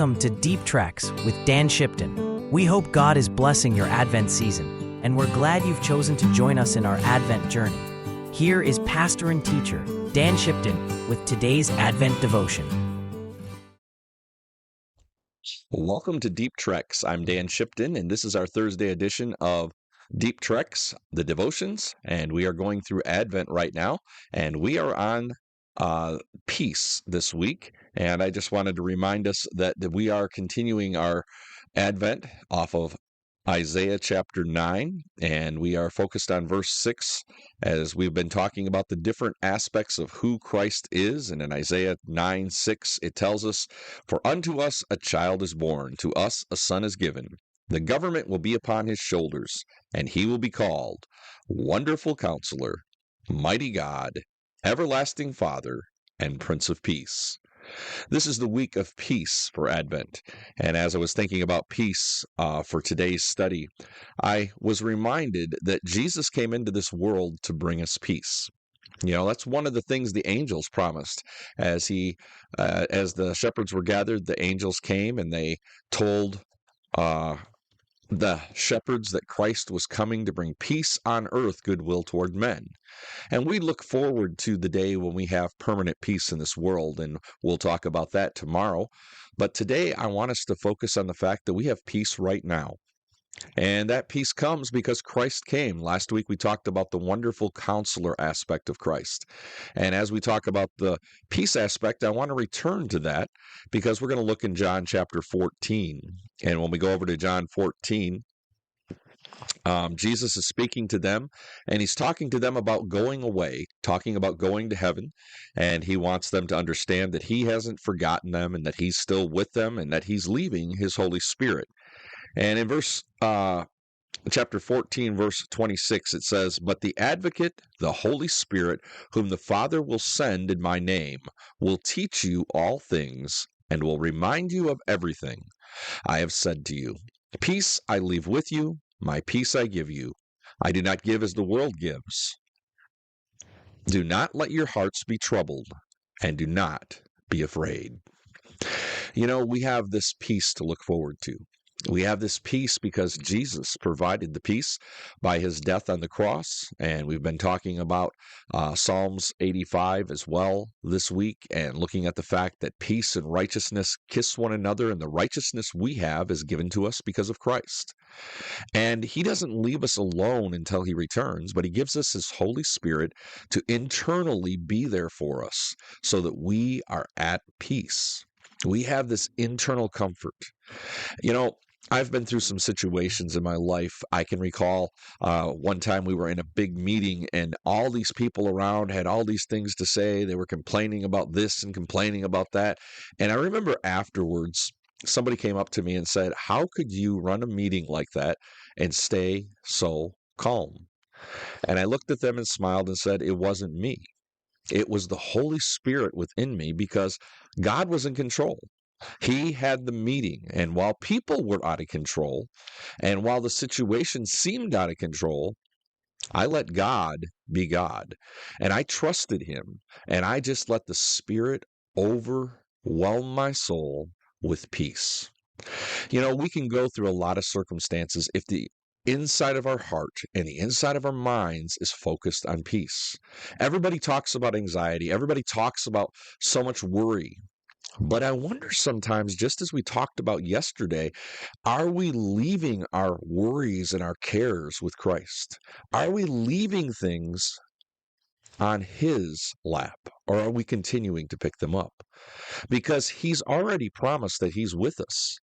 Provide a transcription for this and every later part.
Welcome to Deep Treks with Dan Shipton. We hope God is blessing your Advent season, and we're glad you've chosen to join us in our Advent journey. Here is pastor and teacher Dan Shipton with today's Advent devotion. Welcome to Deep Treks. I'm Dan Shipton, and this is our Thursday edition of Deep Treks, the devotions, and we are going through Advent right now, and we are on peace this week. And I just wanted to remind us that we are continuing our Advent off of Isaiah chapter 9, and we are focused on verse 6 as we've been talking about the different aspects of who Christ is. And in Isaiah 9:6, it tells us, "For unto us a child is born, to us a son is given. The government will be upon his shoulders, and he will be called Wonderful Counselor, Mighty God, Everlasting Father, and Prince of Peace." This is the week of peace for Advent. And as I was thinking about peace for today's study, I was reminded that Jesus came into this world to bring us peace. You know, that's one of the things the angels promised. As the shepherds were gathered, the angels came and they told the shepherds that Christ was coming to bring peace on earth, goodwill toward men. And we look forward to the day when we have permanent peace in this world, and we'll talk about that tomorrow. But today I want us to focus on the fact that we have peace right now. And that peace comes because Christ came. Last week we talked about the wonderful counselor aspect of Christ. And as we talk about the peace aspect, I want to return to that because we're going to look in John chapter 14. And when we go over to John 14, Jesus is speaking to them, and he's talking to them about going away, talking about going to heaven, and he wants them to understand that he hasn't forgotten them and that he's still with them and that he's leaving his Holy Spirit. And in chapter 14, verse 26, it says, "But the Advocate, the Holy Spirit, whom the Father will send in my name, will teach you all things and will remind you of everything I have said to you. Peace I leave with you, my peace I give you. I do not give as the world gives. Do not let your hearts be troubled, and do not be afraid." You know, we have this peace to look forward to. We have this peace because Jesus provided the peace by his death on the cross. And we've been talking about Psalms 85 as well this week, and looking at the fact that peace and righteousness kiss one another, and the righteousness we have is given to us because of Christ. And he doesn't leave us alone until he returns, but he gives us his Holy Spirit to internally be there for us so that we are at peace. We have this internal comfort. You know, I've been through some situations in my life. I can recall one time we were in a big meeting and all these people around had all these things to say. They were complaining about this and complaining about that. And I remember afterwards, somebody came up to me and said, "How could you run a meeting like that and stay so calm?" And I looked at them and smiled and said, "It wasn't me. It was the Holy Spirit within me, because God was in control. He had the meeting, and while people were out of control, and while the situation seemed out of control, I let God be God, and I trusted him, and I just let the Spirit overwhelm my soul with peace." You know, we can go through a lot of circumstances if the inside of our heart and the inside of our minds is focused on peace. Everybody talks about anxiety. Everybody talks about so much worry. But I wonder sometimes, just as we talked about yesterday, are we leaving our worries and our cares with Christ? Are we leaving things on his lap, or are we continuing to pick them up? Because he's already promised that he's with us.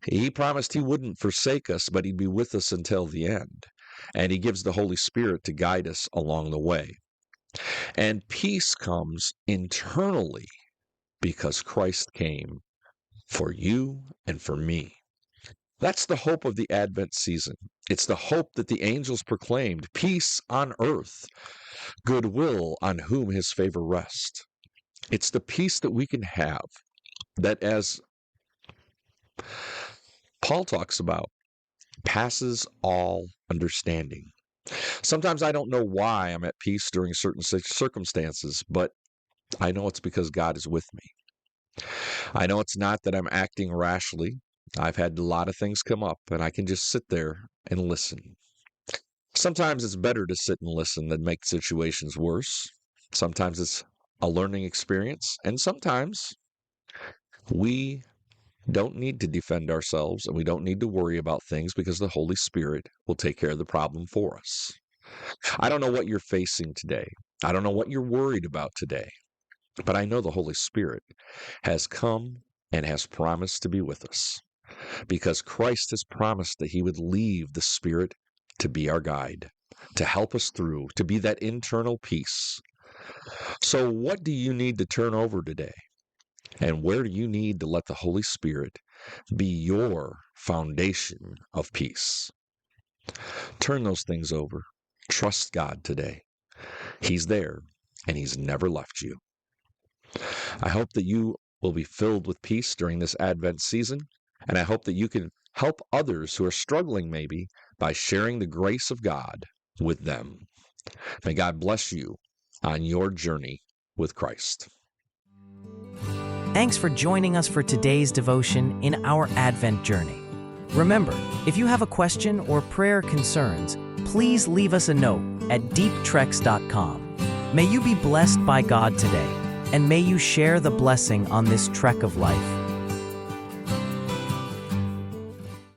He promised he wouldn't forsake us, but he'd be with us until the end. And he gives the Holy Spirit to guide us along the way. And peace comes internally because Christ came for you and for me. That's the hope of the Advent season. It's the hope that the angels proclaimed: peace on earth, goodwill on whom his favor rests. It's the peace that we can have, that, as Paul talks about, passes all understanding. Sometimes I don't know why I'm at peace during certain circumstances, but I know it's because God is with me. I know it's not that I'm acting rashly. I've had a lot of things come up, and I can just sit there and listen. Sometimes it's better to sit and listen than make situations worse. Sometimes it's a learning experience, and sometimes we don't need to defend ourselves and we don't need to worry about things because the Holy Spirit will take care of the problem for us. I don't know what you're facing today. I don't know what you're worried about today, but I know the Holy Spirit has come and has promised to be with us because Christ has promised that he would leave the Spirit to be our guide, to help us through, to be that internal peace. So, what do you need to turn over today? And where do you need to let the Holy Spirit be your foundation of peace? Turn those things over. Trust God today. He's there and he's never left you. I hope that you will be filled with peace during this Advent season, and I hope that you can help others who are struggling maybe by sharing the grace of God with them. May God bless you on your journey with Christ. Thanks for joining us for today's devotion in our Advent journey. Remember, if you have a question or prayer concerns, please leave us a note at deeptreks.com. May you be blessed by God today, and may you share the blessing on this trek of life.